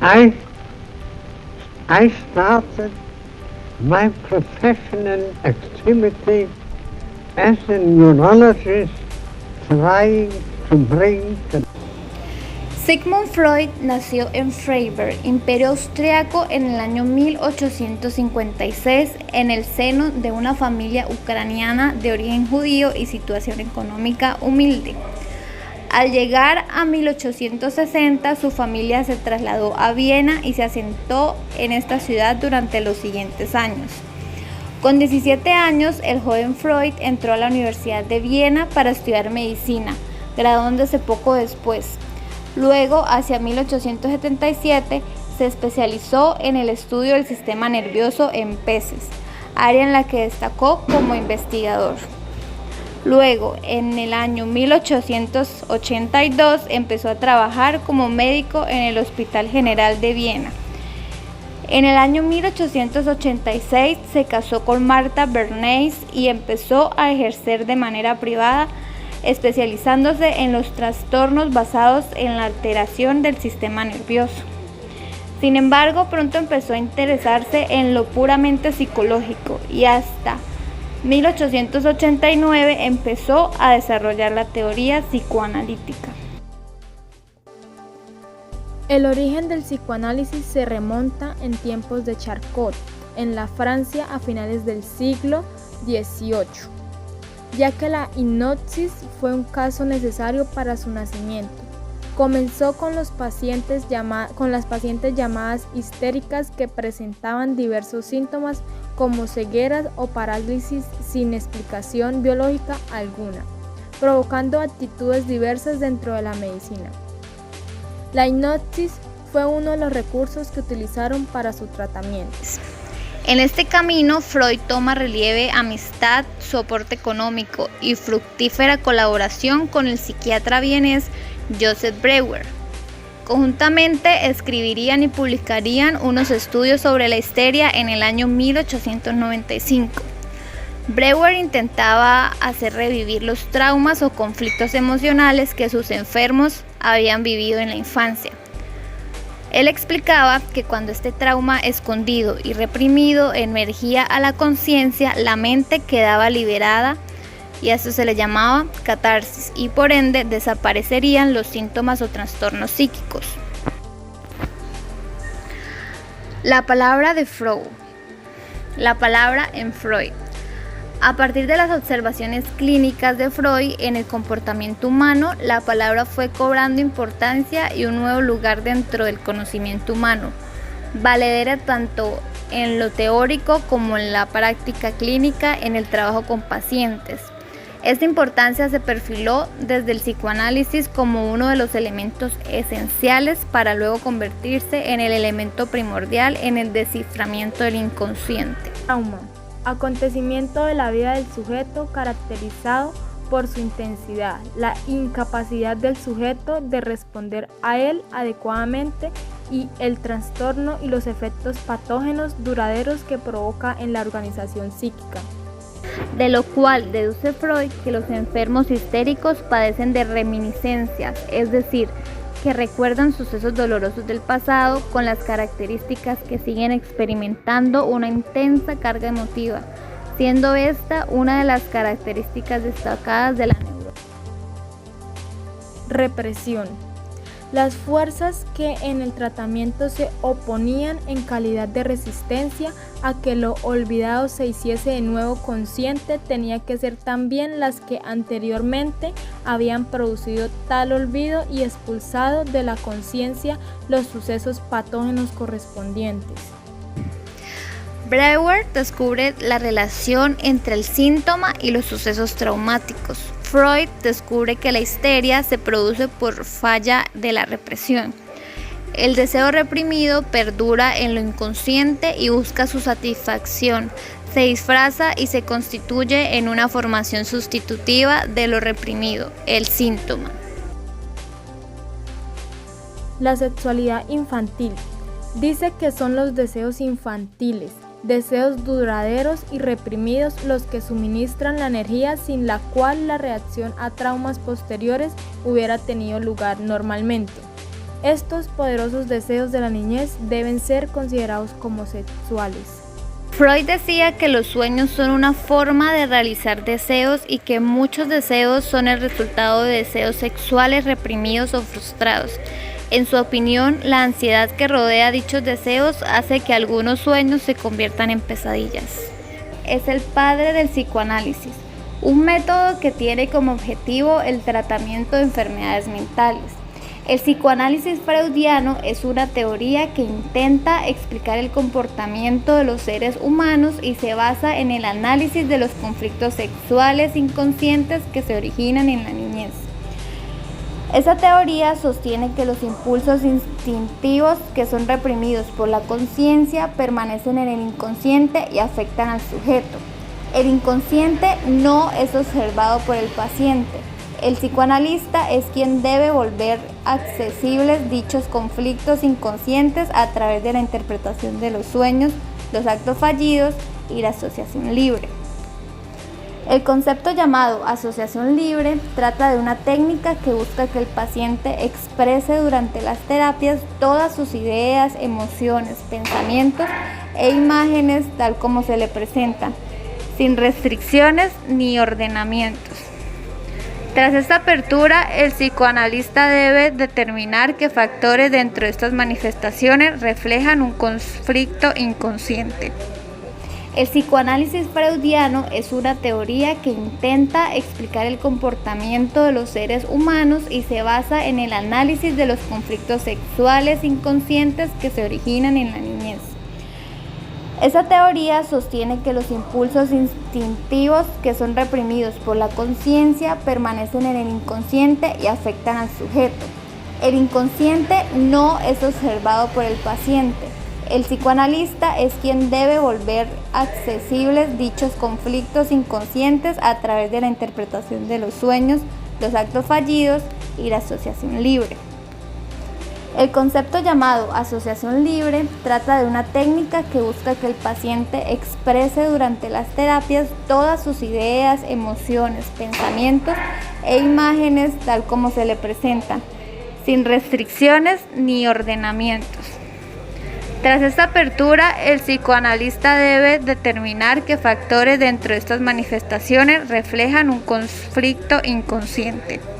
I, I started my professional activity as a neurologist trying to bring the Sigmund Freud nació en Freiberg, Imperio Austriaco, en el año 1856 en el seno de una familia ucraniana de origen judío y situación económica humilde. Al llegar a 1860, su familia se trasladó a Viena y se asentó en esta ciudad durante los siguientes años. Con 17 años, el joven Freud entró a la Universidad de Viena para estudiar medicina, graduándose poco después. Luego, hacia 1877, se especializó en el estudio del sistema nervioso en peces, área en la que destacó como investigador. Luego, en el año 1882, empezó a trabajar como médico en el Hospital General de Viena. En el año 1886 se casó con Martha Bernays y empezó a ejercer de manera privada, especializándose en los trastornos basados en la alteración del sistema nervioso. Sin embargo, pronto empezó a interesarse en lo puramente psicológico y hasta 1889 empezó a desarrollar la teoría psicoanalítica. El origen del psicoanálisis se remonta en tiempos de Charcot, en la Francia a finales del siglo XVIII, ya que la hipnosis fue un caso necesario para su nacimiento. Comenzó con las pacientes llamadas histéricas que presentaban diversos síntomas como cegueras o parálisis sin explicación biológica alguna, provocando actitudes diversas dentro de la medicina. La hipnosis fue uno de los recursos que utilizaron para su tratamiento. En este camino, Freud toma relieve amistad, soporte económico y fructífera colaboración con el psiquiatra vienés Joseph Breuer. Conjuntamente escribirían y publicarían unos estudios sobre la histeria en el año 1895. Breuer intentaba hacer revivir los traumas o conflictos emocionales que sus enfermos habían vivido en la infancia. Él explicaba que cuando este trauma escondido y reprimido emergía a la conciencia, la mente quedaba liberada y a eso se le llamaba catarsis y por ende desaparecerían los síntomas o trastornos psíquicos. La palabra de Freud. La palabra en Freud. A partir de las observaciones clínicas de Freud en el comportamiento humano, la palabra fue cobrando importancia y un nuevo lugar dentro del conocimiento humano, valedera tanto en lo teórico como en la práctica clínica en el trabajo con pacientes. Esta importancia se perfiló desde el psicoanálisis como uno de los elementos esenciales para luego convertirse en el elemento primordial en el desciframiento del inconsciente. Trauma. Acontecimiento de la vida del sujeto caracterizado por su intensidad, la incapacidad del sujeto de responder a él adecuadamente y el trastorno y los efectos patógenos duraderos que provoca en la organización psíquica. De lo cual deduce Freud que los enfermos histéricos padecen de reminiscencias, es decir, que recuerdan sucesos dolorosos del pasado con las características que siguen experimentando una intensa carga emotiva, siendo esta una de las características destacadas de la neurosis. Represión. Las fuerzas que en el tratamiento se oponían en calidad de resistencia a que lo olvidado se hiciese de nuevo consciente tenía que ser también las que anteriormente habían producido tal olvido y expulsado de la conciencia los sucesos patógenos correspondientes. Breuer descubre la relación entre el síntoma y los sucesos traumáticos. Freud descubre que la histeria se produce por falla de la represión. El deseo reprimido perdura en lo inconsciente y busca su satisfacción, se disfraza y se constituye en una formación sustitutiva de lo reprimido, el síntoma. La sexualidad infantil. Dice que son los deseos infantiles, deseos duraderos y reprimidos los que suministran la energía sin la cual la reacción a traumas posteriores hubiera tenido lugar normalmente. Estos poderosos deseos de la niñez deben ser considerados como sexuales. Freud decía que los sueños son una forma de realizar deseos y que muchos deseos son el resultado de deseos sexuales reprimidos o frustrados. En su opinión, la ansiedad que rodea dichos deseos hace que algunos sueños se conviertan en pesadillas. Es el padre del psicoanálisis, un método que tiene como objetivo el tratamiento de enfermedades mentales. El psicoanálisis freudiano es una teoría que intenta explicar el comportamiento de los seres humanos y se basa en el análisis de los conflictos sexuales inconscientes que se originan en la niñez. Esta teoría sostiene que los impulsos instintivos que son reprimidos por la conciencia permanecen en el inconsciente y afectan al sujeto. El inconsciente no es observado por el paciente. El psicoanalista es quien debe volver accesibles dichos conflictos inconscientes a través de la interpretación de los sueños, los actos fallidos y la asociación libre. El concepto llamado asociación libre trata de una técnica que busca que el paciente exprese durante las terapias todas sus ideas, emociones, pensamientos e imágenes tal como se le presentan, sin restricciones ni ordenamientos. Tras esta apertura, el psicoanalista debe determinar qué factores dentro de estas manifestaciones reflejan un conflicto inconsciente. El psicoanálisis freudiano es una teoría que intenta explicar el comportamiento de los seres humanos y se basa en el análisis de los conflictos sexuales inconscientes que se originan en la niñez. Esta teoría sostiene que los impulsos instintivos que son reprimidos por la conciencia permanecen en el inconsciente y afectan al sujeto. El inconsciente no es observado por el paciente. El psicoanalista es quien debe volver accesibles dichos conflictos inconscientes a través de la interpretación de los sueños, los actos fallidos y la asociación libre. El concepto llamado asociación libre trata de una técnica que busca que el paciente exprese durante las terapias todas sus ideas, emociones, pensamientos e imágenes tal como se le presentan, sin restricciones ni ordenamientos. Tras esta apertura, el psicoanalista debe determinar qué factores dentro de estas manifestaciones reflejan un conflicto inconsciente.